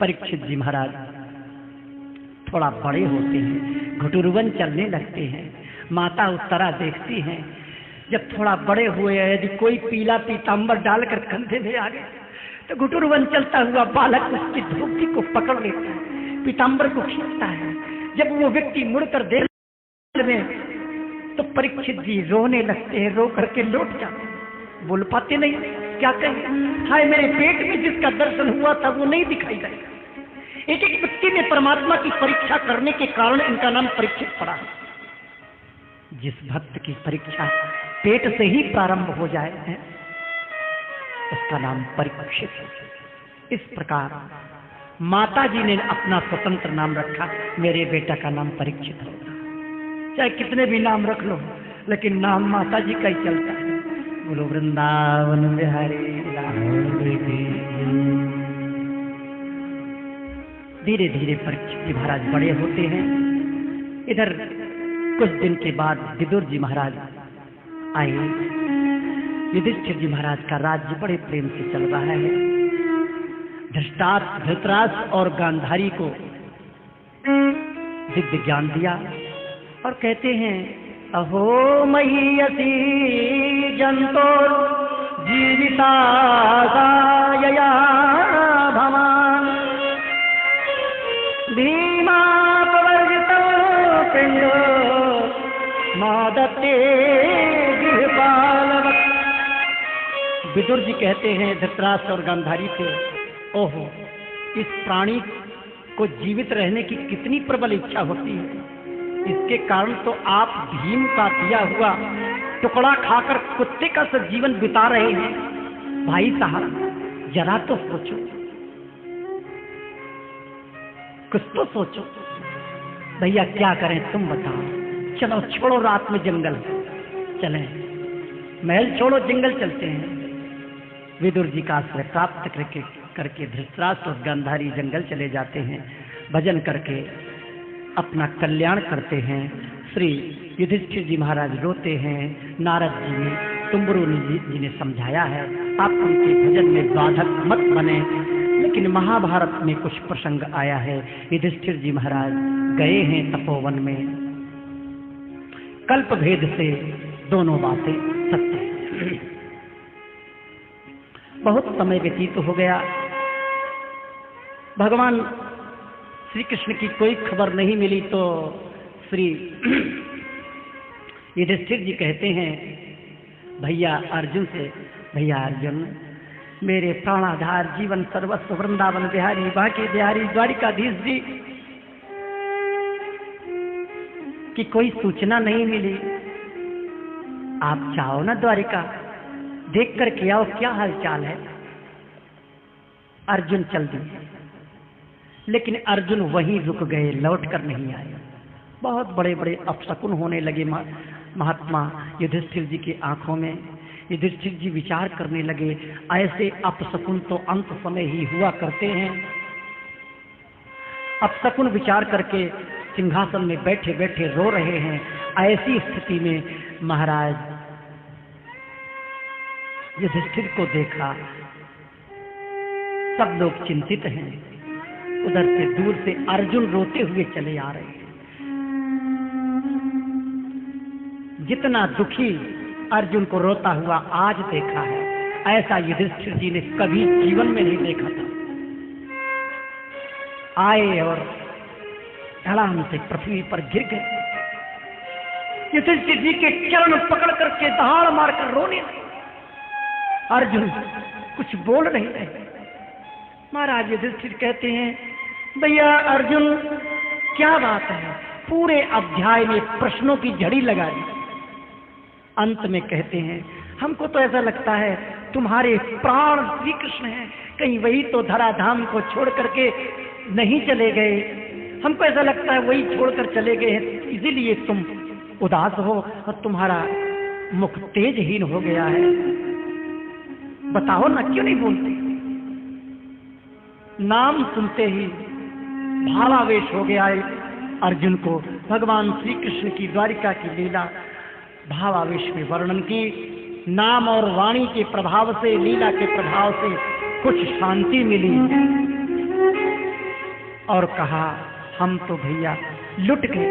परीक्षित जी महाराज थोड़ा बड़े होते हैं, घुटुरवन चलने लगते हैं। माता उत्तरा देखती हैं, जब थोड़ा बड़े हुए यदि कोई पीला पीताम्बर डालकर कंधे में आ गए तो घुटुरवन चलता हुआ बालक उसकी धोती को पकड़ लेता है, पीताम्बर को खींचता है। जब वो व्यक्ति मुड़कर देख में तो परीक्षित जी रोने लगते हैं, रो करके लौट जाते हैं, बोल पाते नहीं, क्या कहें, हाय मेरे पेट में जिसका दर्शन हुआ था वो नहीं दिखाई देगा। एक एक व्यक्ति में परमात्मा की परीक्षा करने के कारण इनका नाम परीक्षित पड़ा है। जिस भक्त की परीक्षा पेट से ही प्रारंभ हो जाए है, उसका नाम परीक्षित है। इस प्रकार माता जी ने अपना स्वतंत्र नाम रखा, मेरे बेटा का नाम परीक्षित होगा। चाहे कितने भी नाम रख लो, लेकिन नाम माता जी का ही चलता है। बोलो वृंदावन बिहारी लाल की। धीरे धीरे परीक्षित जी महाराज बड़े होते हैं। इधर कुछ दिन के बाद विदुर जी महाराज आए। युधिष्ठिर जी महाराज का राज्य बड़े प्रेम से चल रहा है। धृतराष्ट्र और गांधारी को दिव्य ज्ञान दिया और कहते हैं, अहो महीयसी जंतो जीविता यया भवान भीमा प्रवर्जित पिंड मादते गृहपालवत्। विदुर जी कहते हैं धृतराष्ट्र और गांधारी से, ओहो, इस प्राणी को जीवित रहने की कितनी प्रबल इच्छा होती है, इसके कारण तो आप भीम का दिया हुआ टुकड़ा खाकर कुत्ते का सा जीवन बिता रहे हैं। भाई साहब जरा तो सोचो, कुछ तो सोचो। भैया क्या करें तुम बताओ। चलो छोड़ो, रात में जंगल चलें, महल छोड़ो जंगल चलते हैं। विदुर जी का आश्रय प्राप्त करके धृतराष्ट्र और गांधारी जंगल चले जाते हैं। भजन करके अपना कल्याण करते हैं। श्री युधिष्ठिर जी महाराज रोते हैं। नारद जी ने, तुम्बरु जी ने समझाया है, आप उनके भजन में बाधक मत बने। लेकिन महाभारत में कुछ प्रसंग आया है। युधिष्ठिर जी महाराज गए हैं तपोवन में, कल्प भेद से दोनों बातें सत्य हैं। बहुत समय व्यतीत हो गया, भगवान श्री कृष्ण की कोई खबर नहीं मिली। तो श्री युधिष्ठिर जी कहते हैं भैया अर्जुन से, भैया अर्जुन, मेरे प्राणाधार जीवन सर्वस्व वृंदावन बिहारी बांके बिहारी द्वारिकाधीश जी की कोई सूचना नहीं मिली। आप जाओ ना द्वारिका, देख करके आओ क्या हालचाल है। अर्जुन चल दिए, लेकिन अर्जुन वहीं रुक गए, लौट कर नहीं आए। बहुत बड़े बड़े अपशकुन होने लगे महात्मा युधिष्ठिर जी की आंखों में। युधिष्ठिर जी विचार करने लगे, ऐसे अपशकुन तो अंत समय ही हुआ करते हैं। अपशकुन विचार करके सिंहासन में बैठे बैठे रो रहे हैं। ऐसी स्थिति में महाराज युधिष्ठिर को देखा, सब लोग चिंतित हैं। उधर से दूर से अर्जुन रोते हुए चले आ रहे हैं। जितना दुखी अर्जुन को रोता हुआ आज देखा है, ऐसा युधिष्ठिर जी ने कभी जीवन में नहीं देखा था। आए और धड़ाम से पृथ्वी पर गिर गए। युधिष्ठिर जी के चरण पकड़ करके दहाड़ मारकर रोने लगे। अर्जुन कुछ बोल नहीं रहे। महाराज युधिष्ठिर कहते हैं, भैया अर्जुन क्या बात है, पूरे अध्याय में प्रश्नों की झड़ी लगा दी। अंत में कहते हैं, हमको तो ऐसा लगता है तुम्हारे प्राण श्री कृष्ण हैं, कहीं वही तो धराधाम को छोड़ करके नहीं चले गए। हमको ऐसा लगता है वही छोड़कर चले गए हैं, इसीलिए तुम उदास हो और तुम्हारा मुख तेजहीन हो गया है। बताओ ना, क्यों नहीं बोलते। नाम सुनते ही भावावेश हो गया है अर्जुन को। भगवान श्री कृष्ण की द्वारिका की लीला भावावेश में वर्णन की। नाम और वाणी के प्रभाव से, लीला के प्रभाव से कुछ शांति मिली। और कहा, हम तो भैया लुट गए।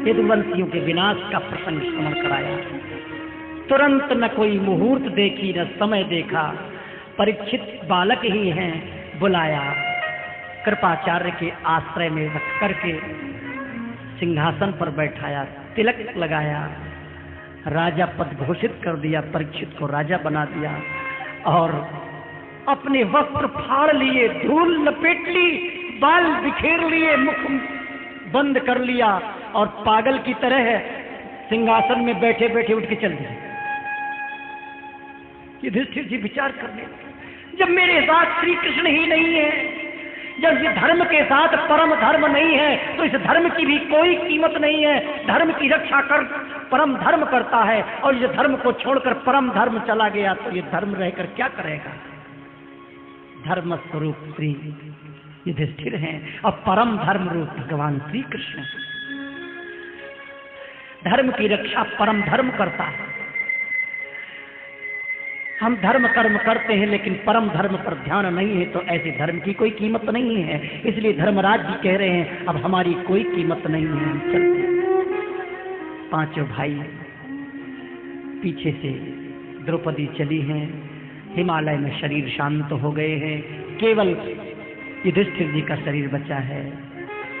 यदुवंशियों के विनाश का प्रसंग स्मरण कराया। तुरंत न कोई मुहूर्त देखी न समय देखा, परीक्षित बालक ही हैं, बुलाया। कृपाचार्य के आश्रय में रख करके सिंहासन पर बैठाया, तिलक लगाया, राजा पद घोषित कर दिया, परीक्षित को राजा बना दिया और अपने वस्त्र फाड़ लिए, धूल लपेट ली, बाल बिखेर लिए, मुख बंद कर लिया और पागल की तरह सिंहासन में बैठे बैठे उठ के चल दिए। युधिष्ठिर जी विचार करने लगे, जब मेरे साथ श्री कृष्ण ही नहीं है, जब इस धर्म के साथ परम धर्म नहीं है, तो इस धर्म की भी कोई कीमत नहीं है। धर्म की रक्षा कर परम धर्म करता है और इस धर्म को छोड़कर परम धर्म चला गया तो ये धर्म रहकर क्या करेगा। धर्म स्वरूप श्री युधिष्ठिर हैं और परम धर्म रूप भगवान श्री कृष्ण। धर्म की रक्षा परम धर्म करता है। हम धर्म कर्म करते हैं लेकिन परम धर्म पर ध्यान नहीं है तो ऐसे धर्म की कोई कीमत नहीं है। इसलिए धर्मराज जी कह रहे हैं, अब हमारी कोई कीमत नहीं है, हम चलते। पांचों भाई पीछे से द्रौपदी चली हैं, हिमालय में शरीर शांत हो गए हैं, केवल युधिष्ठिर जी का शरीर बचा है।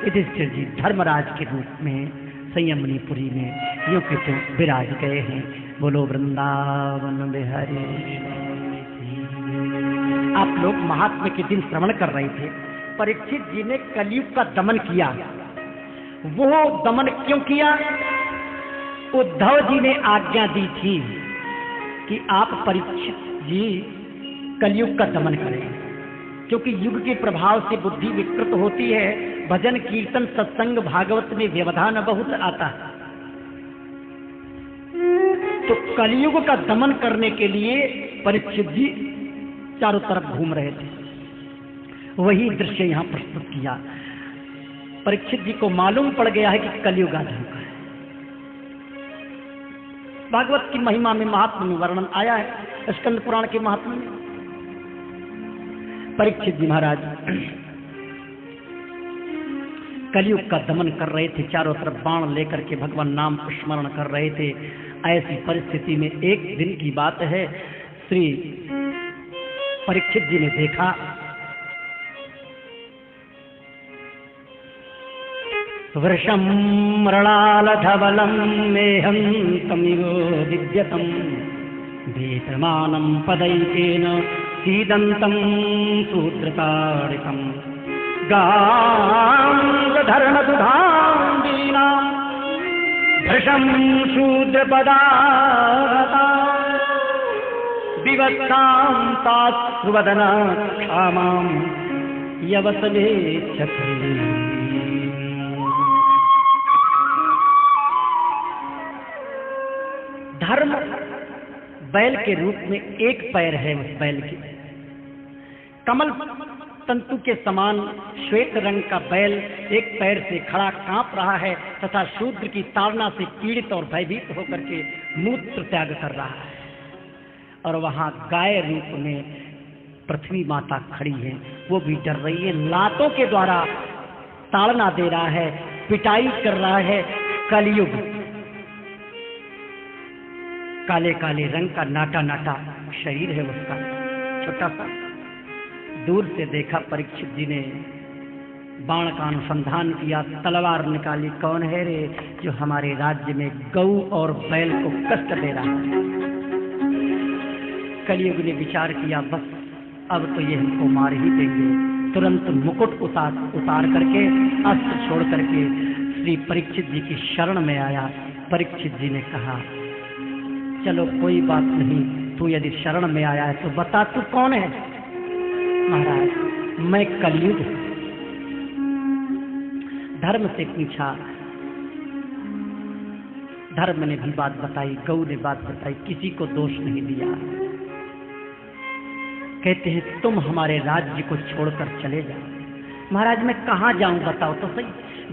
युधिष्ठिर जी धर्मराज के रूप में संयमनीपुरी में यूं कि तो विराज गए हैं। बोलो वृंदावन बिहारी। आप लोग महात्मा के दिन श्रवण कर रहे थे, परीक्षित जी ने कलयुग का दमन किया। वो दमन क्यों किया? उद्धव जी ने आज्ञा दी थी कि आप परीक्षित जी कलयुग का दमन करें, क्योंकि युग के प्रभाव से बुद्धि विकृत होती है। भजन कीर्तन सत्संग भागवत में व्यवधान बहुत आता है। तो कलयुग का दमन करने के लिए परीक्षित जी चारों तरफ घूम रहे थे। वही दृश्य यहां प्रस्तुत किया। परीक्षित जी को मालूम पड़ गया है कि कलयुग आ चुका है। भागवत की महिमा में महात्मा में वर्णन आया है, स्कंद पुराण के महात्मा में। परीक्षित जी महाराज कलयुग का दमन कर रहे थे, चारों तरफ बाण लेकर के भगवान नाम स्मरण कर रहे थे। ऐसी परिस्थिति में एक दिन की बात है, श्री परीक्षित जी ने देखा वृषम मृणालधवलम मेहं तमिवो दिव्यतम भीतमानं पदैकेन सीदन्तं शूद्रताडिकम् गांगधर्मदुधांबीना भृशं शूद्रपदारता विवत्सां तास्वदना क्षामां यवसवे चक्री। धर्म बैल के रूप में एक पैर है। उस बैल के कमल तंतु के समान श्वेत रंग का बैल एक पैर से खड़ा कांप रहा है तथा शूद्र की ताड़ना से पीड़ित और भयभीत होकर के मूत्र त्याग कर रहा है। और वहां गाय रूप में पृथ्वी माता खड़ी है, वो भी डर रही है, लातों के द्वारा ताड़ना दे रहा है, पिटाई कर रहा है। कलयुग काले काले रंग का नाटा नाटा शरीर है उसका, छोटा सा। दूर से देखा परीक्षित जी ने, बाण का अनुसंधान किया, तलवार निकाली। कौन है रे जो हमारे राज्य में गौ और बैल को कष्ट दे रहा है? कलयुग ने विचार किया, बस अब तो ये हमको मार ही देंगे। तुरंत मुकुट उतार करके अस्त्र छोड़ करके श्री परीक्षित जी की शरण में आया। परीक्षित जी ने कहा, चलो कोई बात नहीं, तू यदि शरण में आया है तो बता तू कौन है? महाराज मैं कलयुग। धर्म से पूछा, धर्म ने भी बात बताई, गौ ने बात बताई, किसी को दोष नहीं दिया। कहते हैं तुम हमारे राज्य को छोड़कर चले जाओ। महाराज मैं कहाँ जाऊं बताओ तो सही।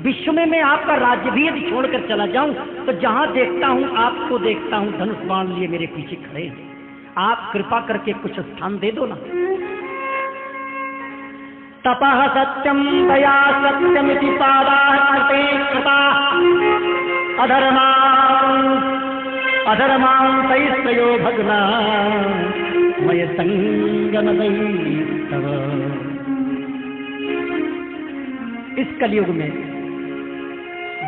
विश्व में मैं आपका राज्य भी यदि छोड़कर चला जाऊं तो जहां देखता हूं आपको देखता हूं, धनुष बाण लिए मेरे पीछे खड़े हैं। आप कृपा करके कुछ स्थान दे दो ना। तपः सत्यम दया सत्यमिति पादाः कृते कृताः अधर्मां तैस्त्रयो भग्ना मय संगनदैस्तव। इस कलयुग में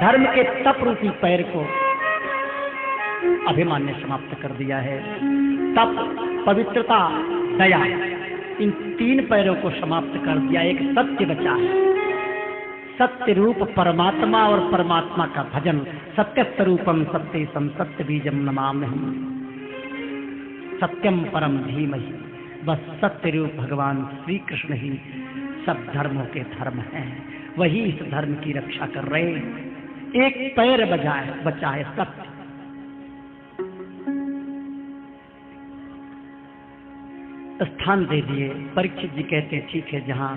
धर्म के तप रूपी पैर को अभिमान ने समाप्त कर दिया है। तप, पवित्रता, दया, इन तीन पैरों को समाप्त कर दिया। एक सत्य बचा है, सत्य रूप परमात्मा और परमात्मा का भजन। सत्य स्वरूपम सत्यसम सत्य बीजम नमाम्यहम्, सत्यम परम धीमहि। बस सत्य रूप भगवान श्री कृष्ण ही सब धर्मों के धर्म हैं, वही इस धर्म की रक्षा कर रहे हैं। एक पैर बचा है सत्य। स्थान दे दिए। परीक्षित जी कहते हैं ठीक है, जहां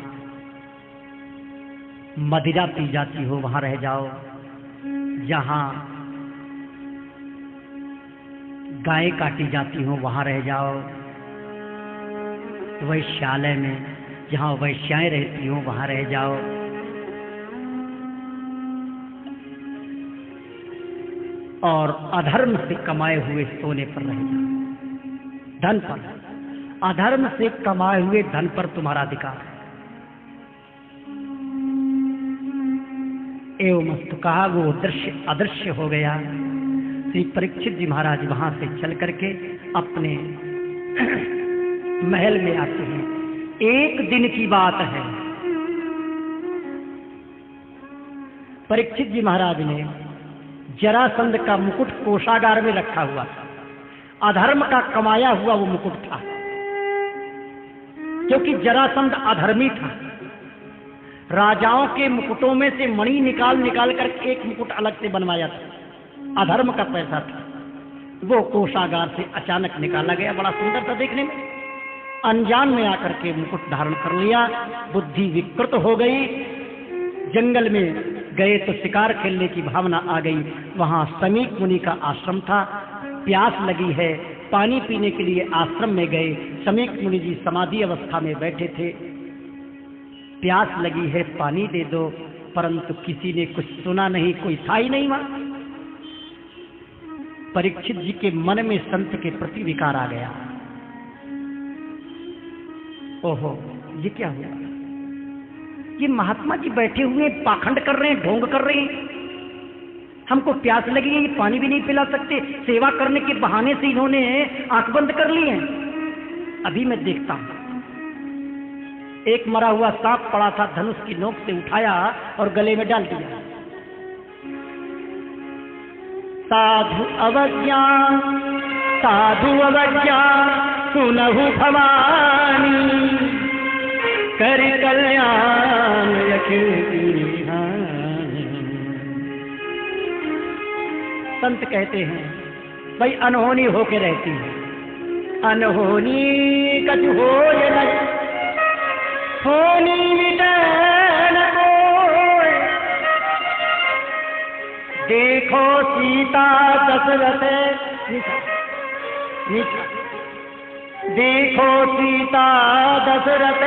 मदिरा पी जाती हो वहां रह जाओ, जहां गाय काटी जाती हो वहां रह जाओ, वैश्यालय में जहां वैश्याएं रहती हो वहां रह जाओ, और अधर्म से कमाए हुए सोने पर रह जाओ। धन पर, अधर्म से कमाए हुए धन पर तुम्हारा अधिकार है। एवं मस्तु कहा, वो दृश्य अदृश्य हो गया। श्री परीक्षित जी महाराज वहां से चल करके अपने महल में आते हैं। एक दिन की बात है, परीक्षित जी महाराज ने जरासंध का मुकुट कोषागार में रखा हुआ था। अधर्म का कमाया हुआ वो मुकुट था, क्योंकि जरासंध अधर्मी था। राजाओं के मुकुटों में से मणि निकाल कर एक मुकुट अलग से बनवाया था, अधर्म का पैसा था। वो कोषागार से अचानक निकाला गया, बड़ा सुंदर था देखने में। अनजान में आकर के मुकुट धारण कर लिया, बुद्धि विकृत हो गई। जंगल में गए तो शिकार खेलने की भावना आ गई। वहां समीक मुनि का आश्रम था, प्यास लगी है, पानी पीने के लिए आश्रम में गए। समीक मुनि जी समाधि अवस्था में बैठे थे। प्यास लगी है, पानी दे दो, परंतु किसी ने कुछ सुना नहीं, कोई था ही नहीं वहां। परीक्षित जी के मन में संत के प्रति विकार आ गया। ओहो, ये क्या हुआ? ये महात्मा जी बैठे हुए पाखंड कर रहे हैं, ढोंग कर रहे हैं। हमको प्यास लगी है, ये पानी भी नहीं पिला सकते। सेवा करने के बहाने से इन्होंने आंख बंद कर ली है। अभी मैं देखता हूं। एक मरा हुआ सांप पड़ा था, धनुष की नोक से उठाया और गले में डाल दिया। साधु अवज्ञा सुनहु भवानी, कर कल्याण संत कहते हैं भाई अनहोनी होके रहती है। अनहोनी कछु होय न, होनी मिटन कोय। देखो सीता दशरथ, देखो सीता दशरथ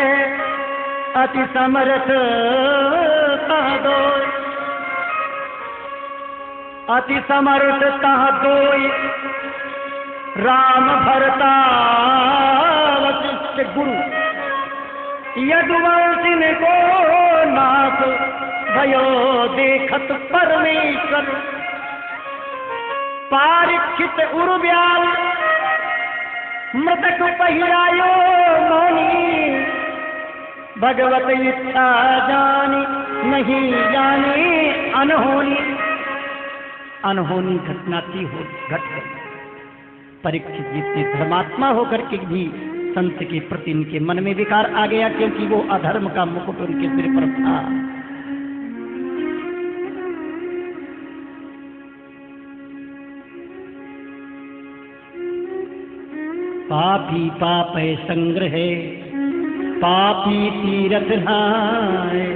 अति समर्थ कह दो, अति समर्थ कह दोई। राम भरता वशिष्ठ गुरु, यदुवंशिन को नाथ भयो देखत परमेश्वर। पारीक्षित उर्व्याल मृतक पहिरायो मौनी, भगवत इच्छा जानी नहीं जानी। अनहोनी, अनहोनी घटना थी, हो घट गई। परीक्षित जितने धर्मात्मा होकर के भी संत के प्रति इनके मन में विकार आ गया, क्योंकि वो अधर्म का मुकुट उनके सिर पर था। पापी पापै संग्रहे, पापी तीरथ नहाए।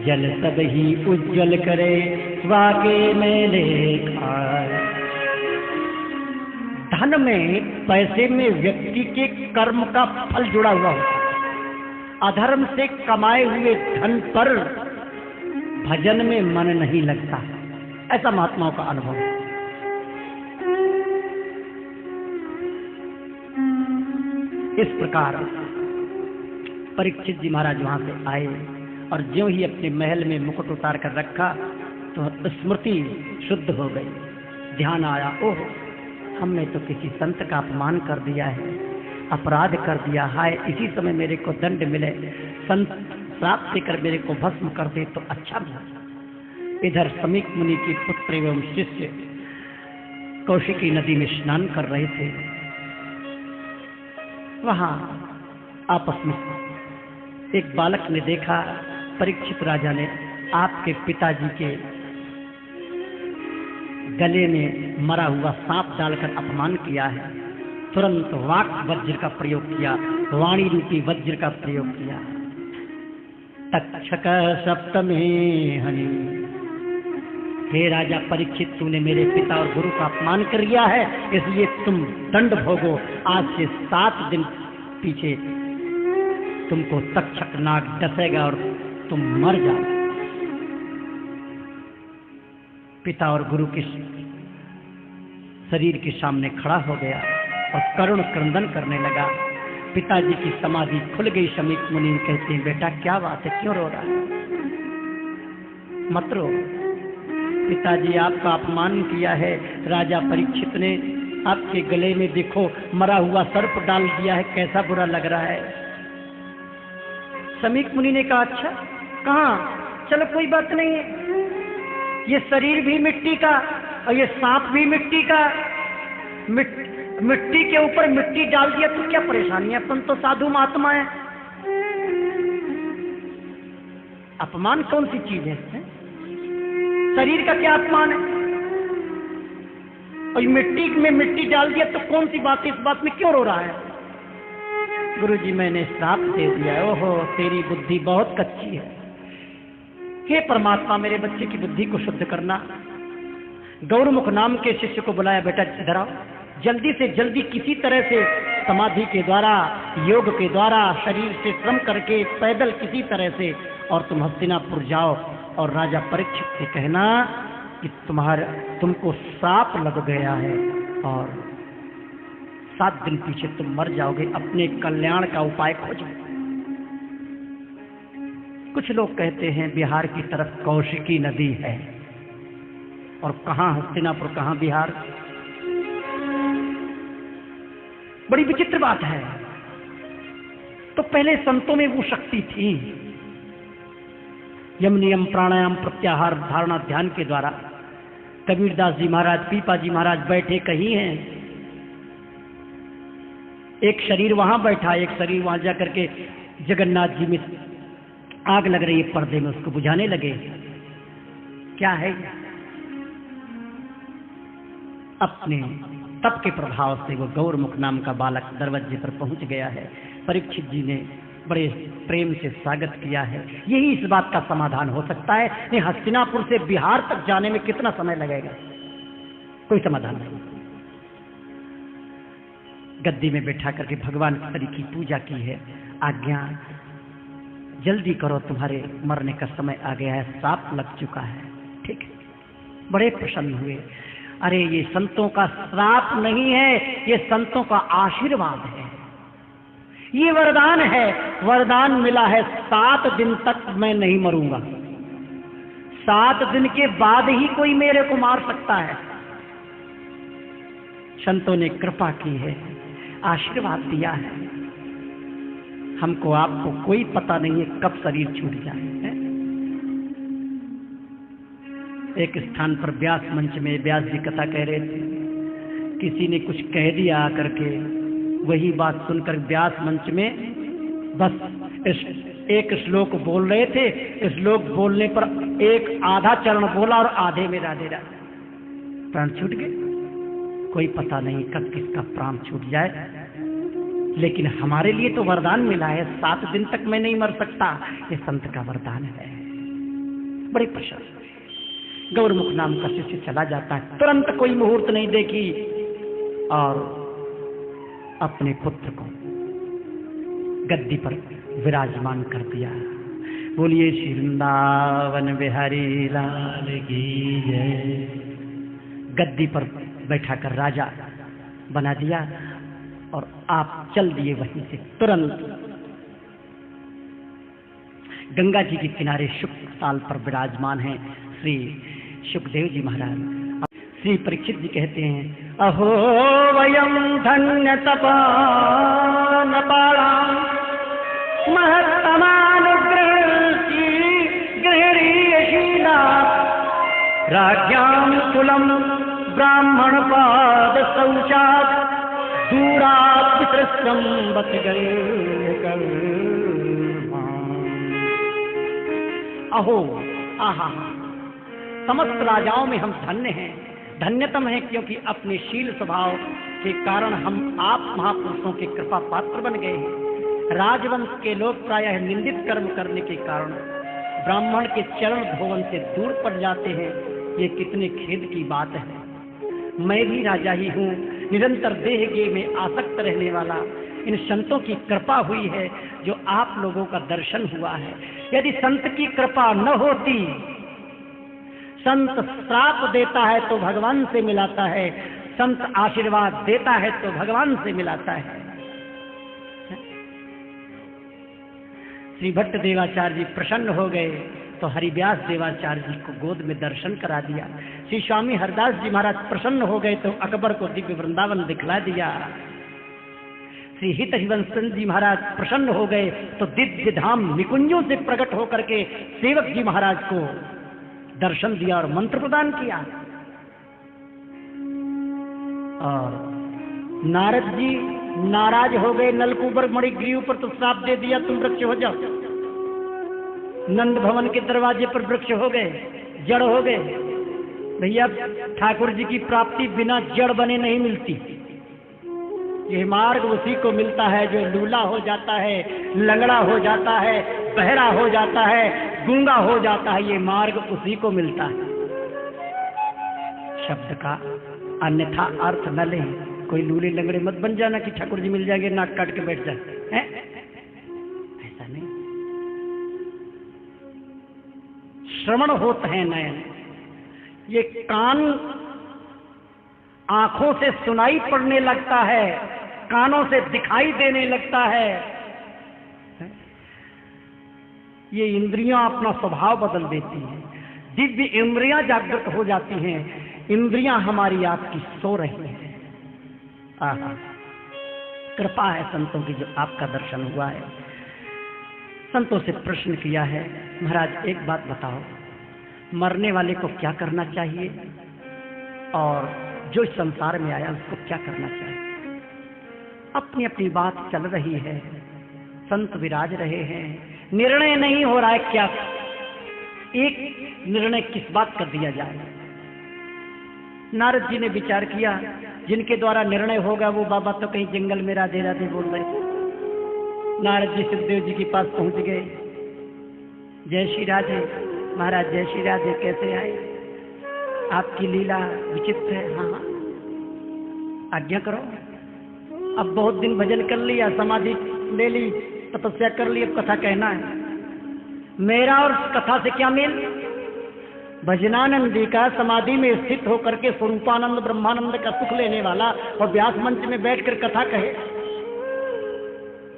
जल सब ही उज्ज्वल करे, वाके में लेखाए। धन में, पैसे में व्यक्ति के कर्म का फल जुड़ा हुआ होता है। अधर्म से कमाए हुए धन पर भजन में मन नहीं लगता। ऐसा महात्माओं का अनुभव है। इस प्रकार परीक्षित जी महाराज वहां से आए और ज्यों ही अपने महल में मुकुट उतार कर रखा तो स्मृति शुद्ध हो गई। ध्यान आया, ओह हमने तो किसी संत का अपमान कर दिया है, अपराध कर दिया। हाय, इसी समय मेरे को दंड मिले, संत श्राप देकर मेरे को भस्म कर दे तो अच्छा था। इधर समीक मुनि के पुत्र एवं शिष्य कौशिकी नदी में स्नान कर रहे थे। वहां आपस में एक बालक ने देखा, परीक्षित राजा ने आपके पिताजी के गले में मरा हुआ सांप डालकर अपमान किया है। तुरंत वाक वज्र का प्रयोग किया, वाणी रूपी वज्र का प्रयोग किया। तक्षक सप्तमे हनि, हे राजा परीक्षित, तूने मेरे पिता और गुरु का अपमान कर लिया है, इसलिए तुम दंड भोगो। आज से 7 दिन पीछे तुमको तक्षक नाग डसेगा और तुम मर जाओ। पिता और गुरु के शरीर के सामने खड़ा हो गया और करुण क्रंदन करने लगा। पिताजी की समाधि खुल गई। समीक मुनि कहते हैं, बेटा क्या बात है, क्यों रो रहा है? मत रो, पिताजी आपका अपमान किया है। राजा परीक्षित ने आपके गले में देखो मरा हुआ सर्प डाल दिया है, कैसा बुरा लग रहा है। समीक मुनि ने कहा, अच्छा कहाँ, चलो कोई बात नहीं है, ये शरीर भी मिट्टी का और ये सांप भी मिट्टी का, मिट्टी के ऊपर मिट्टी डाल दिया तो क्या परेशानी है, अपन तो साधु महात्मा है। अपमान कौन सी चीज है? शरीर का क्या अपमान है? और मिट्टी में मिट्टी डाल दिया तो कौन सी बात है, इस बात में क्यों रो रहा है? गुरुजी मैंने श्राप दे दिया। ओहो, तेरी बुद्धि बहुत कच्ची है। हे परमात्मा, मेरे बच्चे की बुद्धि को शुद्ध करना। गौरमुख नाम के शिष्य को बुलाया, बेटा इधर आओ, जल्दी से जल्दी किसी तरह से समाधि के द्वारा, योग के द्वारा, शरीर से श्रम करके पैदल किसी तरह से, और तुम हस्तिनापुर जाओ और राजा परीक्षित से कहना कि तुमको श्राप लग गया है और 7 दिन पीछे तुम मर जाओगे, अपने कल्याण का उपाय खोजो। कुछ लोग कहते हैं बिहार की तरफ कौशिकी नदी है, और कहां हस्तिनापुर, कहां बिहार। बड़ी विचित्र बात है। तो पहले संतों में वो शक्ति थी, यम नियम प्राणायाम प्रत्याहार धारणा ध्यान के द्वारा। कबीरदास जी महाराज, पीपा जी महाराज बैठे कहीं हैं, एक शरीर वहां बैठा, एक शरीर वहां जाकर के जगन्नाथ जी में आग लग रही है पर्दे में, उसको बुझाने लगे। क्या है? अपने तप के प्रभाव से वो गौरमुख नाम का बालक दरवाजे पर पहुंच गया है। परीक्षित जी ने बड़े प्रेम से स्वागत किया है। यही इस बात का समाधान हो सकता है। नहीं, हस्तिनापुर से बिहार तक जाने में कितना समय लगेगा? कोई समाधान नहीं। गद्दी में बैठा करके भगवान हरि की पूजा की है। आज्ञा, जल्दी करो, तुम्हारे मरने का समय आ गया है, श्राप लग चुका है। ठीक है, बड़े प्रसन्न हुए। अरे ये संतों का श्राप नहीं है, ये संतों का आशीर्वाद है, ये वरदान है। वरदान मिला है, 7 दिन तक मैं नहीं मरूंगा। 7 दिन के बाद ही कोई मेरे को मार सकता है। संतों ने कृपा की है, आशीर्वाद दिया है। हमको आपको कोई पता नहीं है कब शरीर छूट जाए। एक स्थान पर व्यास मंच में व्यास जी कथा कह रहे थे, किसी ने कुछ कह दिया आकर के, वही बात सुनकर व्यास मंच में बस एक श्लोक बोल रहे थे। श्लोक बोलने पर एक आधा चरण बोला और आधे में राधे राधे प्राण छूट गए। कोई पता नहीं कब किसका प्राण छूट जाए, लेकिन हमारे लिए तो वरदान मिला है, 7 दिन तक मैं नहीं मर सकता। ये संत का वरदान है। बड़ी प्रशंसा। गौरमुख नाम का शिष्य चला जाता है, तुरंत कोई मुहूर्त नहीं देखी और अपने पुत्र को गद्दी पर विराजमान कर दिया। बोलिए श्री वृंदावन बिहारी लाल की जय। गद्दी पर बैठा कर राजा बना दिया और आप चल दिए वहीं से तुरंत। गंगा जी के किनारे शुक्ल ताल पर विराजमान हैं श्री सुखदेव जी महाराज। श्री परीक्षित जी कहते हैं, अहो वयम धन्य तपान पाणाम महत्तमानुग्रहसी गृहणीयशीला राज्ञां कुलम ब्राह्मण पाद शौचात् दूरात् पितृश्रम बत गए। अहो आहा, समस्त राजाओं में हम धन्य हैं, धन्यतम हैं, क्योंकि अपने शील स्वभाव के कारण हम आप महापुरुषों के कृपा पात्र बन गए हैं। राजवंश के लोग प्रायः निंदित कर्म करने के कारण ब्राह्मण के चरण धोवन से दूर पड़ जाते हैं। ये कितने खेद की बात है। मैं भी राजा ही हूँ, निरंतर देह गेह में आसक्त रहने वाला। इन संतों की कृपा हुई है जो आप लोगों का दर्शन हुआ है। यदि संत की कृपा न होती, संत श्राप देता है तो भगवान से मिलाता है, संत आशीर्वाद देता है तो भगवान से मिलाता है। श्री भट्ट देवाचार्य जी प्रसन्न हो गए तो हरिव्यास देवाचार्य जी को गोद में दर्शन करा दिया। श्री स्वामी हरदास जी महाराज प्रसन्न हो गए तो अकबर को दिव्य वृंदावन दिखला दिया। श्री हित हरिवंश जी महाराज प्रसन्न हो गए तो दिव्य धाम निकुंजों से प्रकट होकर के सेवक जी महाराज को दर्शन दिया और मंत्र प्रदान किया। और नारद जी नाराज हो गए, नलकूबर मणिग्रीव पर तो श्राप दे दिया, तुम वृक्ष हो जाओ। नंद भवन के दरवाजे पर वृक्ष हो गए, जड़ हो गए। भैया ठाकुर जी की प्राप्ति बिना जड़ बने नहीं मिलती। यह मार्ग उसी को मिलता है जो लूला हो जाता है, लंगड़ा हो जाता है, बहरा हो जाता है, गूंगा हो जाता है। ये मार्ग उसी को मिलता है। शब्द का अन्यथा अर्थ न ले। कोई लूले लंगड़े मत बन जाना कि ठाकुर जी मिल जाएंगे, नाक काट के बैठ जाए, ऐसा नहीं। श्रवण होते हैं नयन, ये कान आंखों से सुनाई पड़ने लगता है, कानों से दिखाई देने लगता है। ये इंद्रियां अपना स्वभाव बदल देती हैं, दिव्य इंद्रियां जागृत हो जाती हैं। इंद्रियां हमारी आपकी सो रही हैं। आहा, कृपा है संतों की जो आपका दर्शन हुआ है। संतों से प्रश्न किया है, महाराज एक बात बताओ, मरने वाले को क्या करना चाहिए और जो इस संसार में आया उसको क्या करना चाहिए? अपनी अपनी बात चल रही है, संत विराज रहे हैं, निर्णय नहीं हो रहा है। क्या एक निर्णय किस बात कर दिया जाए? नारद जी ने विचार किया, जिनके द्वारा निर्णय होगा वो बाबा तो कहीं जंगल में राधे राधे बोल रहे। नारद जी सुखदेव जी के पास पहुंच गए। जय श्री राधे महाराज, जय श्री राधे, कैसे आए? आपकी लीला विचित्र है। हाँ हाँ, आज्ञा करो। अब बहुत दिन भजन कर लिया, समाधि ले ली, तपस्या कर ली, अब कथा कहना है। मेरा और कथा से क्या मेल? भजनानंदी का समाधि में स्थित होकर के स्वरूपानंद ब्रह्मानंद का सुख लेने वाला और व्यास मंच में बैठकर कथा कहे,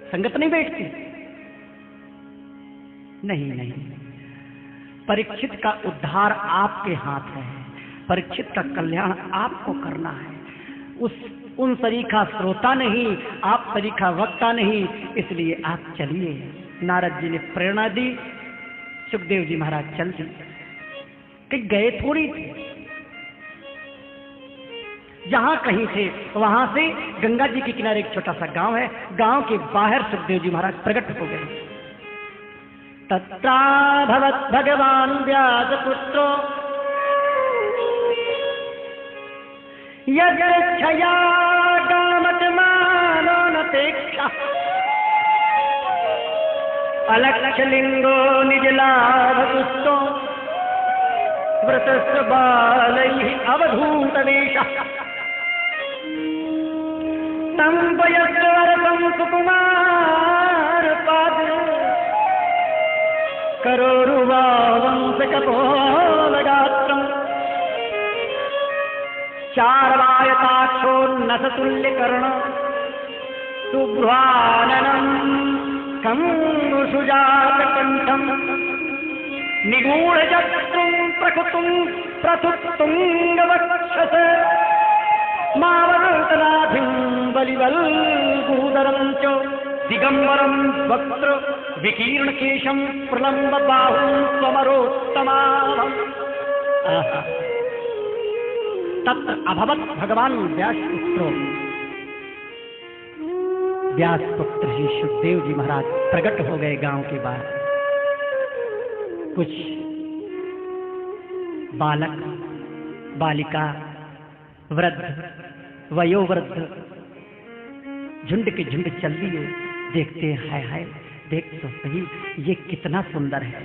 संगत नहीं बैठती। नहीं नहीं, परीक्षित का उद्धार आपके हाथ है, परीक्षित का कल्याण आपको करना है। उन सरीखा श्रोता नहीं, आप सरीखा वक्ता नहीं, इसलिए आप चलिए। नारद जी ने प्रेरणा दी, सुखदेव जी महाराज चल दिए। कि गए थोड़ी थे, जहां कहीं थे वहां से गंगा जी के किनारे एक छोटा सा गांव है, गांव के बाहर सुखदेव जी महाराज प्रकट हो गए। तत्रा भवत् भगवान व्यासपुत्रो यज्ञया गामतमानो नतेक्षा अलक्षलिंगो निजलाभतुस्तो व्रतस्य बालैः अवधूतवेशः तं वयस्वरसं सुकुमार पाद करोरुवावंस कपोलगात्रम् चार्वायताक्षोन्नसतुल्यकर्ण शुभ्राननम् कम्बुसुजातकण्ठम् निगूढजत्रुं प्रथुतुङ्गवक्षस मावनतनाभिं बलिवल्गूदरं च दिगंबरं वक्त्र विकीर्णकेशं प्रलम्बबाहुं स्वमरोत्तमाम्। तत्र अभवत भगवान व्यासपुत्रो, व्यासपुत्र जी सुखदेव जी महाराज प्रकट हो गए गांव के बाहर। कुछ बालक बालिका वृद्ध वयोवृद्ध झुंड के झुंड चल दिए। देखते हैं, हाय हाय देख तो सही ये कितना सुंदर है।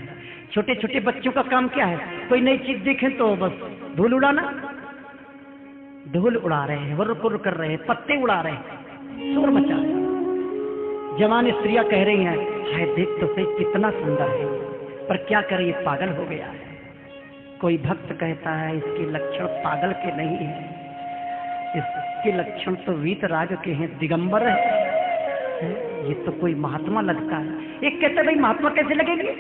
छोटे छोटे बच्चों का काम क्या है, कोई नई चीज देखें तो बस धूल उड़ाना। धूल उड़ा रहे हैं, वर्र कर रहे हैं, पत्ते उड़ा रहे हैं, शोर मचा रहे हैं। जवान स्त्रियां कह रही हैं, हाय देख तो सही कितना सुंदर है, पर क्या करे ये पागल हो गया है। कोई भक्त कहता है इसके लक्षण पागल के नहीं है, इसके लक्षण तो वीतराग के हैं, दिगंबर है, ये तो कोई महात्मा लगता है। एक कहते भाई महात्मा कैसे लगेंगे,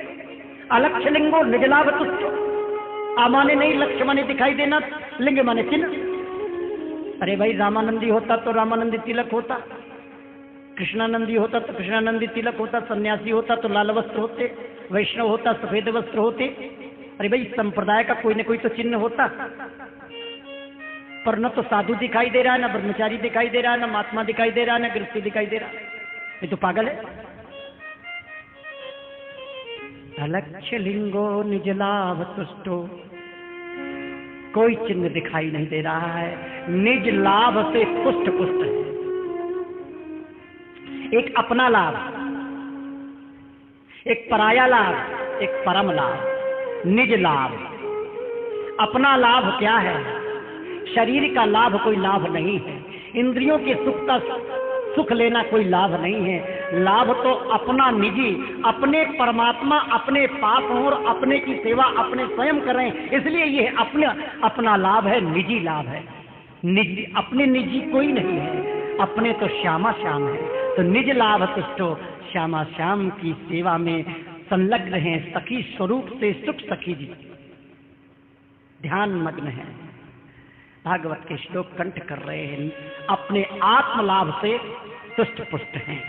अलक्ष्य लिंगो निजलाभ तुच्छ। आ माने नहीं, लक्ष्य माने दिखाई देना, लिंग माने चिन्ह। अरे भाई रामानंदी होता तो रामानंदी तिलक होता, कृष्णानंदी होता तो कृष्णानंदी तिलक होता, सन्यासी होता तो लाल वस्त्र होते, वैष्णव होता सफेद वस्त्र होते। अरे भाई संप्रदाय का कोई न कोई तो चिन्ह होता, पर न तो साधु दिखाई दे रहा है, न ब्रह्मचारी दिखाई दे रहा है, न महात्मा दिखाई दे रहा है, न गृहस्थी दिखाई दे रहा है। ये तो पागल है। अलक्ष्य लिंगो निज लाभ तुष्टो, कोई चिन्ह दिखाई नहीं दे रहा है, निज लाभ से पुष्ट पुष्ट है। एक अपना लाभ, एक पराया लाभ, एक परम लाभ, निज लाभ। अपना लाभ क्या है, शरीर का लाभ कोई लाभ नहीं है, इंद्रियों के सुख का सुख लेना कोई लाभ नहीं है। लाभ तो अपना निजी, अपने परमात्मा अपने पास हो और अपने की सेवा अपने स्वयं करें, इसलिए ये अपना लाभ है, निजी लाभ है। निजी अपने निजी कोई नहीं है, अपने तो श्यामा श्याम है। तो निज लाभ तुष्टो, श्यामा श्याम की सेवा में संलग्न है, सखी स्वरूप से सुख सखी जी ध्यान मग्न है, भागवत के श्लोक कंठ कर रहे हैं, अपने आत्म लाभ से तुष्ट पुष्ट हैं।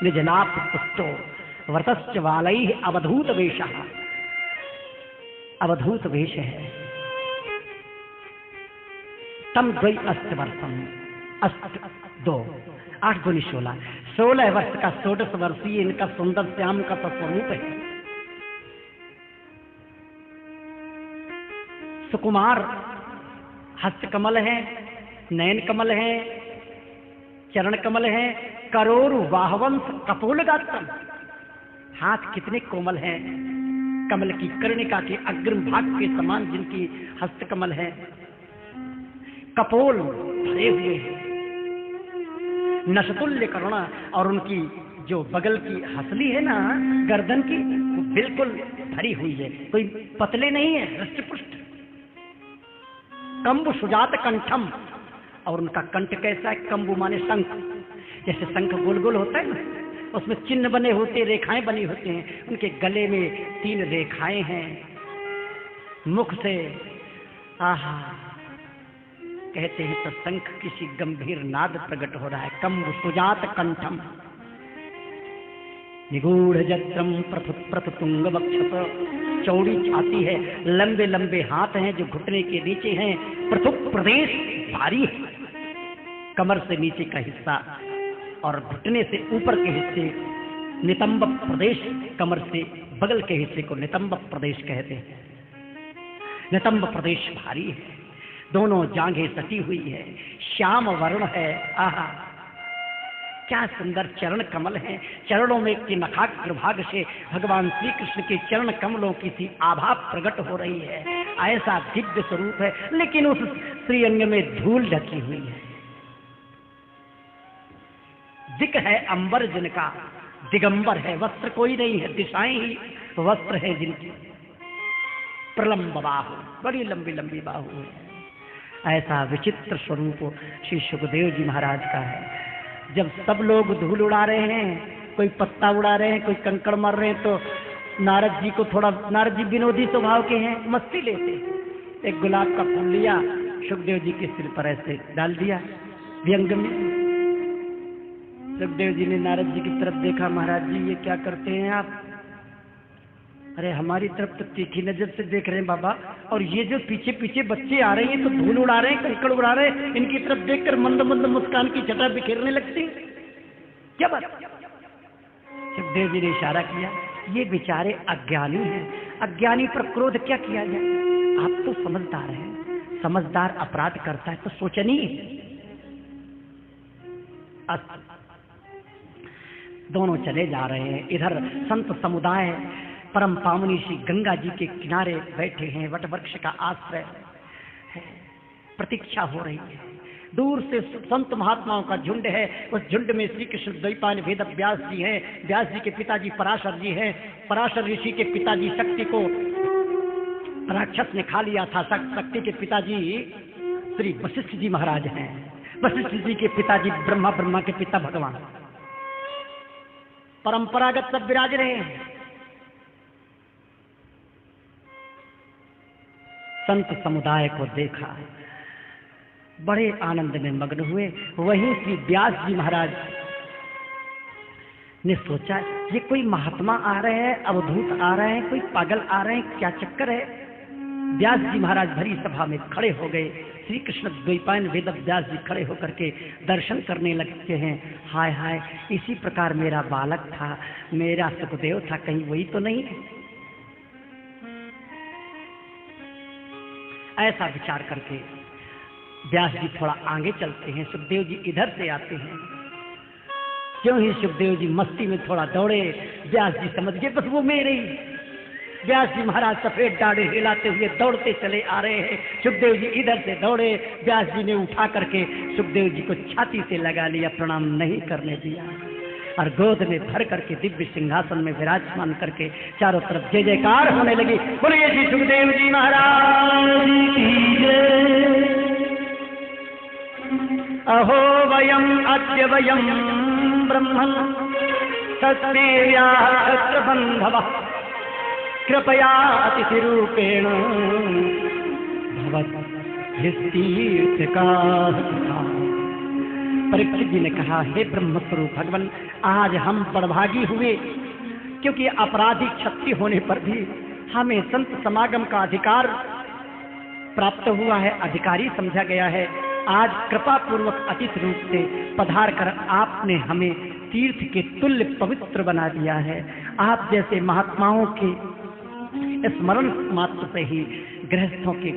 निज लाभ पुष्टो व्रतश्च वालैः अवधूत वेशः, अवधूत वेश है। तम द्वै अस्त वर्षम, अस्त 2 8 गुनी 16, 16 वर्ष का 16 वर्षीय इनका सुंदर श्याम का स्वरूप है। सुकुमार हस्त कमल है, नयन कमल है, चरण कमल है, करोरु बाहवंस कपोल गात्रम, हाथ कितने कोमल हैं, कमल की कर्णिका के अग्रिम भाग के समान जिनकी हस्त कमल है, कपोल भरे हुए हैं, नशतुल्य करुणा, और उनकी जो बगल की हसली है ना गर्दन की, वो बिल्कुल भरी हुई है, कोई पतले नहीं है, हृष्टपुष्ट। कंबु सुजात कंठम, और उनका कंठ कैसा है, कंबु माने शंख, जैसे शंख गोल गोल होता है ना, उसमें चिन्ह बने होते, रेखाएं बनी होती हैं, उनके गले में 3 रेखाएं हैं, मुख से आहा कहते हैं तो शंख किसी गंभीर नाद प्रकट हो रहा है। कंबु सुजात कंठम निगूढ़ जत्रम प्रथुतुंग वक्षस, चौड़ी छाती है, लंबे लंबे हाथ हैं जो घुटने के नीचे हैं, प्रथुक प्रदेश भारी है, कमर से नीचे का हिस्सा और घुटने से ऊपर के हिस्से नितंब प्रदेश, कमर से बगल के हिस्से को नितंब प्रदेश कहते हैं। नितंब प्रदेश भारी है, दोनों जांघें सटी हुई है, श्याम वर्ण है, आहा क्या सुंदर चरण कमल हैं। चरणों में के नखाग्र भाग से भगवान श्री कृष्ण के चरण कमलों की सी आभा प्रकट हो रही है, ऐसा दिव्य स्वरूप है, लेकिन उस श्रीअंग में धूल ढकी हुई है। दिक है अंबर जिनका, दिगंबर है, वस्त्र कोई नहीं है, दिशाएं ही वस्त्र है जिनकी, प्रलंब बाहु, बड़ी लंबी लंबी बाहु है। ऐसा विचित्र स्वरूप श्री सुखदेव जी महाराज का है। जब सब लोग धूल उड़ा रहे हैं, कोई पत्ता उड़ा रहे हैं, कोई कंकड़ मार रहे हैं, तो नारद जी को थोड़ा, नारद जी विनोदी स्वभाव के हैं, मस्ती लेते हैं। एक गुलाब का फूल लिया, सुखदेव जी के सिर पर ऐसे डाल दिया व्यंग में। सुखदेव जी ने नारद जी की तरफ देखा, महाराज जी ये क्या करते हैं आप? अरे हमारी तरफ तो तीखी नजर से देख रहे हैं बाबा, और ये जो पीछे पीछे बच्चे आ रहे हैं तो धूल उड़ा रहे हैं, कंकड़ उड़ा रहे हैं, इनकी तरफ देखकर मंद मंद मुस्कान की छटा बिखेरने लगती, क्या बात? सुखदेव जी ने इशारा किया, ये बेचारे अज्ञानी हैं, अज्ञानी पर क्रोध क्या किया जाए? आप तो समझदार हैं, समझदार अपराध करता है तो सोचनीय। दोनों चले जा रहे हैं। इधर संत समुदाय परम पावनी श्री गंगा जी के किनारे बैठे हैं, वट वृक्ष का आश्रय है, प्रतीक्षा हो रही है। दूर से संत महात्माओं का झुंड है, उस झुंड में श्री कृष्ण द्वैपायन वेद व्यास जी हैं, व्यास जी के पिताजी पराशर जी हैं, पराशर ऋषि के पिताजी शक्ति को राक्षस ने खा लिया था, शक्ति के पिताजी श्री वशिष्ठ जी महाराज हैं, वशिष्ठ जी के पिताजी ब्रह्मा, ब्रह्मा के पिता भगवान, परंपरागत सब विराज रहे हैं। संत समुदाय को देखा, बड़े आनंद में मग्न हुए। वहीं श्री व्यास जी महाराज ने सोचा, ये कोई महात्मा आ रहे हैं, अवधूत आ रहे हैं, कोई पागल आ रहे हैं, क्या चक्कर है? व्यास जी महाराज भरी सभा में खड़े हो गए। श्री कृष्ण द्वैपायन वेद व्यास जी खड़े होकर के दर्शन करने लगते हैं। हाय हाय, इसी प्रकार मेरा बालक था, मेरा सुखदेव था, कहीं वही तो नहीं? ऐसा विचार करके व्यास जी थोड़ा आगे चलते हैं, सुखदेव जी इधर से आते हैं। क्यों ही सुखदेव जी मस्ती में थोड़ा दौड़े, व्यास जी समझ गए बस वो मेरे ही। व्यास जी महाराज सफेद दाढ़ी हिलाते हुए दौड़ते चले आ रहे हैं। सुखदेव जी इधर से दौड़े, व्यास जी ने उठा करके सुखदेव जी को छाती से लगा लिया, प्रणाम नहीं करने दिया, और गोद में भर करके दिव्य सिंहासन में विराजमान करके चारों तरफ जय जयकार होने लगी। बोलिए श्री सुखदेव जी महाराज की जय। अहो वयम अद्य वयम ब्रह्मन् तस्मेव्यात्र बन्धवः कृपया अतिथिरूपेण परीक्षित जी ने कहा, हे ब्रह्मस्वरूप भगवान, आज हम बड़भागी हुए, क्योंकि आपराधिक क्षत्रिय होने पर भी हमें संत समागम का अधिकार प्राप्त हुआ है, अधिकारी समझा गया है। आज कृपा पूर्वक अतिथि रूप से पधार कर आपने हमें तीर्थ के तुल्य पवित्र बना दिया है। आप जैसे महात्माओं के स्मरण मात्र से ही गृहस्थों के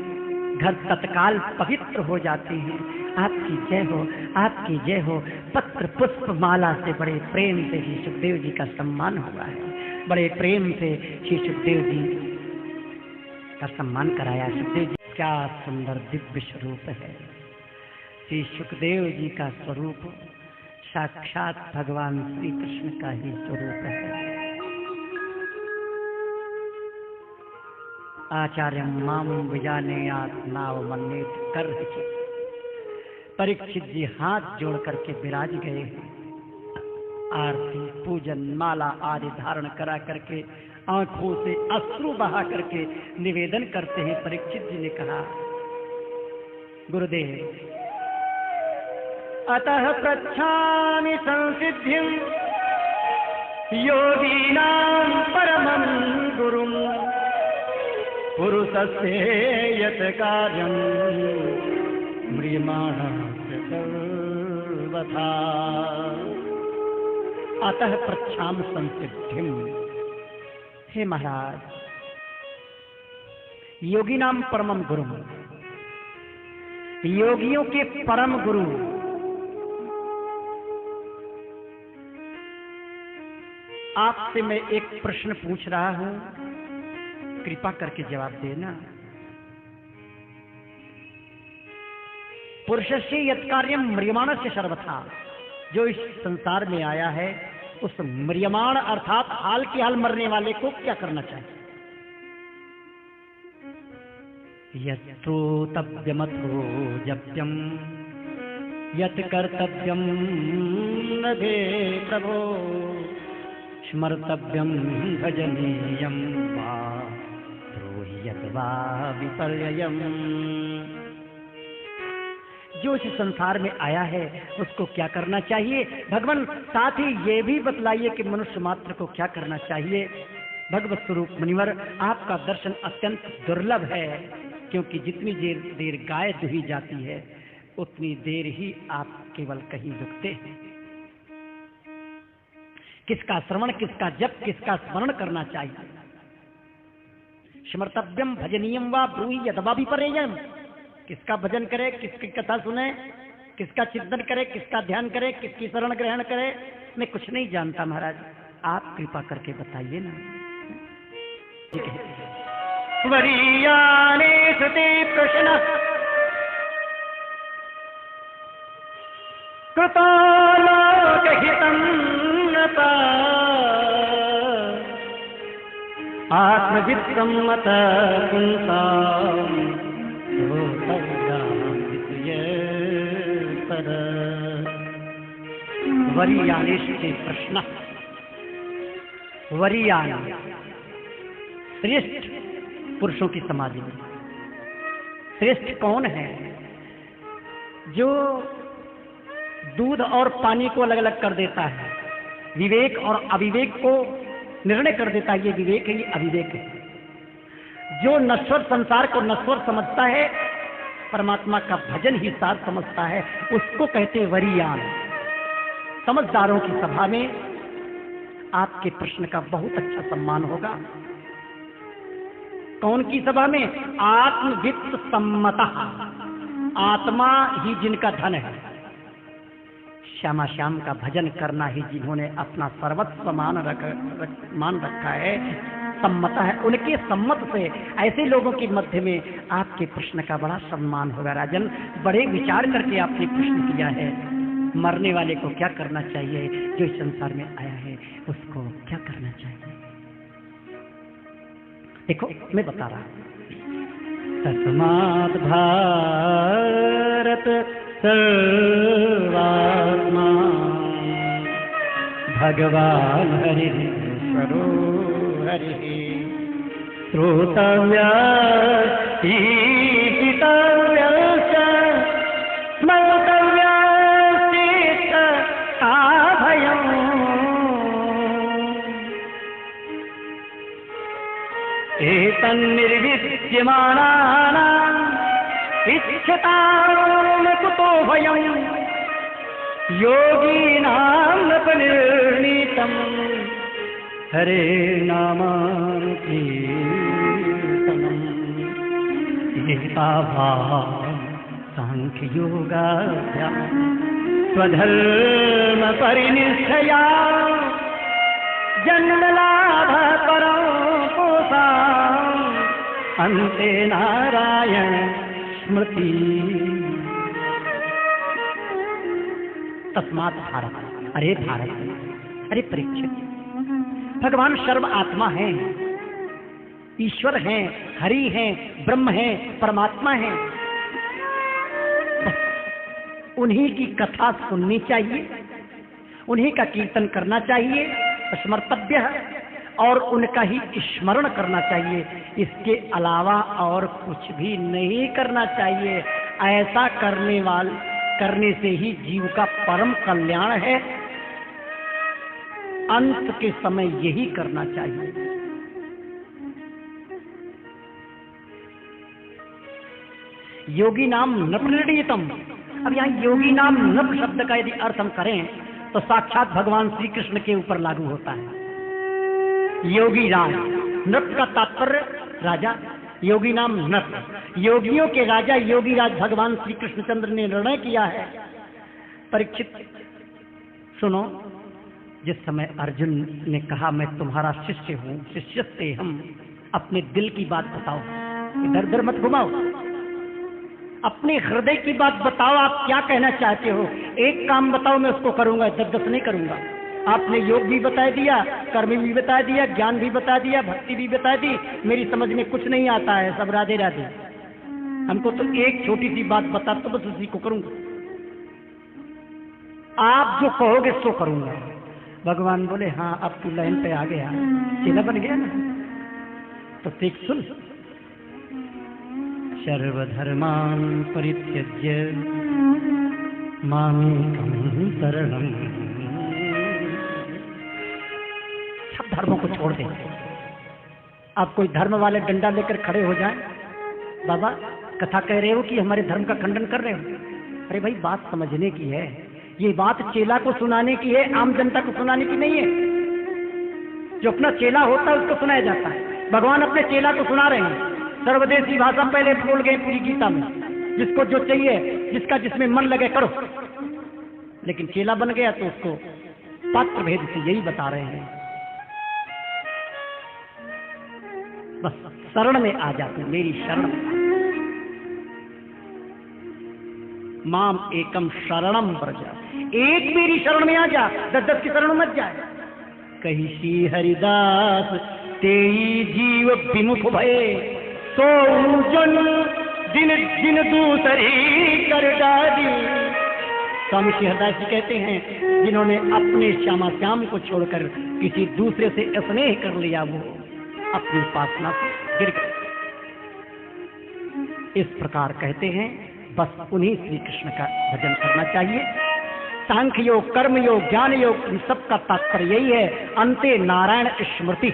घर तत्काल पवित्र हो जाते हैं। आपकी जय हो, आपकी जय हो। पत्र पुष्प माला से बड़े प्रेम से श्री सुखदेव जी का सम्मान हुआ है, बड़े प्रेम से श्री सुखदेव जी का सम्मान कराया। सुखदेव जी क्या सुंदर दिव्य स्वरूप है। श्री सुखदेव जी का स्वरूप साक्षात भगवान श्री कृष्ण का ही स्वरूप है। आचार्य माम विजानेयात नाव मन्नेत कर। परीक्षित जी हाथ जोड़ करके विराज गए हैं। आरती पूजन माला आदि धारण करा करके आंखों से अश्रु बहा करके निवेदन करते हैं। परीक्षित जी ने कहा, गुरुदेव अतः पृच्छामि संसिद्धिं योगीनां परमं गुरुं पुरुषस्य यत् कार्यं म्रियमाणस्य सर्वथा। अतः पृच्छामि संसिद्धिं। हे महाराज, योगीनां परमं गुरुं, योगियों के परम गुरु आपसे मैं एक प्रश्न पूछ रहा हूं, कृपा करके जवाब देना। पुरुषस्य यत् कार्यं म्रियमाणस्य सर्वथा, जो इस संसार में आया है उस म्रियमाण अर्थात हाल की हाल मरने वाले को क्या करना चाहिए? यत्रोतव्यमथो जप्यम यत् कर्तव्यम नभे प्रभो स्मर्तव्यम भजनीयम वा द्रोह्यत वा विपर्ययम्। जो इस संसार में आया है उसको क्या करना चाहिए? भगवान साथ ही ये भी बतलाइए कि मनुष्य मात्र को क्या करना चाहिए। भगवत स्वरूप मुनिवर, आपका दर्शन अत्यंत दुर्लभ है, क्योंकि जितनी देर गाय दुही जाती है उतनी देर ही आप केवल कहीं रुकते हैं। किसका श्रवण, किसका जप, किसका स्मरण करना चाहिए? स्मर्तव्यम भजनीयम वा ब्रूहि यदवा विपर्ययम्। किसका भजन करे, किसकी कथा सुने, किसका चिंतन करे, किसका ध्यान करे, किसकी शरण ग्रहण करे? मैं कुछ नहीं जानता महाराज, आप कृपा करके बताइए ना। वरीयाने सुते प्रश्न कृतालोकहितं नता आत्मवित्तमत कुंसाम वरीयाने सुते प्रश्न। वरीयाना श्रेष्ठ पुरुषों की समाधि में श्रेष्ठ कौन है? जो दूध और पानी को अलग अलग कर देता है, विवेक और अविवेक को निर्णय कर देता है, ये विवेक है, ये अविवेक है। जो नश्वर संसार को नश्वर समझता है, परमात्मा का भजन ही सार समझता है, उसको कहते हैं वरीयान। समझदारों की सभा में आपके प्रश्न का बहुत अच्छा सम्मान होगा। कौन की सभा में? आत्मवित्त सम्मता, आत्मा ही जिनका धन है, श्यामा श्याम का भजन करना ही जिन्होंने अपना सर्वस्व मान रखा है, सम्मत है, उनके सम्मत से ऐसे लोगों के मध्य में आपके प्रश्न का बड़ा सम्मान होगा। राजन, बड़े विचार करके आपने प्रश्न किया है। मरने वाले को क्या करना चाहिए? जो इस संसार में आया है उसको क्या करना चाहिए? देखो, मैं बता रहा हूं। तस्मात् भारत सर्वात्मा भगवान हरि स्वरो हरि श्रोतव्या ईशितव्यश्च स्मर्तव्याश्च आभयम्। एतन्निर्विद्यमानानाम् इच्छताम् कुतो भयम् योगिनां नपनिर्णीतम् हरे नामानुकीर्तनम्। एतावान् सांख्ययोगाभ्यां स्वधर्म परिनिष्ठया जन्मलाभ परं पोषाम् अन्ते नारायण स्मृति। तस्मात् भारत, अरे भारत, अरे परीक्षित, भगवान सर्व आत्मा है, ईश्वर है, हरि है, ब्रह्म है, परमात्मा है। उन्हीं की कथा सुननी चाहिए, उन्हीं का कीर्तन करना चाहिए, स्मर्तव्य है, और उनका ही स्मरण करना चाहिए। इसके अलावा और कुछ भी नहीं करना चाहिए। ऐसा करने से ही जीव का परम कल्याण है। अंत के समय यही करना चाहिए। योगी नाम नप निर्णीतम। अब यहाँ योगी नाम नप शब्द का यदि अर्थ हम करें तो साक्षात भगवान श्री कृष्ण के ऊपर लागू होता है। योगी नाम, नृप का तात्पर्य राजा, योगी नाम नृप, योगियों के राजा योगी राज भगवान श्री कृष्णचंद्र ने निर्णय किया है। परीक्षित सुनो, जिस समय अर्जुन ने कहा मैं तुम्हारा शिष्य हूं, शिष्य से हम, अपने दिल की बात बताओ, इधर उधर मत घुमाओ, अपने हृदय की बात बताओ। आप क्या कहना चाहते हो? एक काम बताओ, मैं उसको करूंगा, 10 नहीं करूंगा। आपने योग भी बता दिया, कर्म भी बता दिया, ज्ञान भी बता दिया, भक्ति भी बता दी, मेरी समझ में कुछ नहीं आता है, सब राधे राधे। हमको तो एक छोटी सी बात बता, तो बस उसी को करूंगा, आप जो कहोगे सो करूंगा। भगवान बोले हाँ अब तू लाइन पे आ गया, चेला बन गया ना, तो ठीक सुन। सर्वधर्मान परित्यज्य मामेकं शरणं, सब धर्मों को छोड़ दे। आप कोई धर्म वाले डंडा लेकर खड़े हो जाएं, बाबा कथा कह रहे हो कि हमारे धर्म का खंडन कर रहे हो। अरे भाई बात समझने की है, ये बात चेला को सुनाने की है, आम जनता को सुनाने की नहीं है। जो अपना चेला होता है उसको सुनाया जाता है। भगवान अपने चेला को सुना रहे हैं। सर्वदेशी भाषा पहले बोल गए पूरी गीता में, जिसको जो चाहिए, जिसका जिसमें मन लगे करो। लेकिन चेला बन गया तो उसको पात्र भेद से यही बता रहे हैं, बस शरण में आ जाते, मेरी शरण में माम एकम शरणम व्रज, एक मेरी शरण में आ जा, 10-10 की शरण मत जाए। कही श्री हरिदास तेई जीव विमुख भये, तो जन दिन दिन दूसरी कर डाली। स्वामी श्री हरिदास जी कहते हैं जिन्होंने अपने श्यामा श्याम को छोड़कर किसी दूसरे से स्नेह कर लिया, वो अपनी उपासना से गिर गए। इस प्रकार कहते हैं बस उन्हीं श्री कृष्ण का भजन करना चाहिए। सांख्य योग, कर्म योग, ज्ञान योग, इन सब का तात्पर्य यही है, अंते नारायण स्मृति,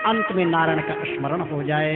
अंत में नारायण का स्मरण हो जाए।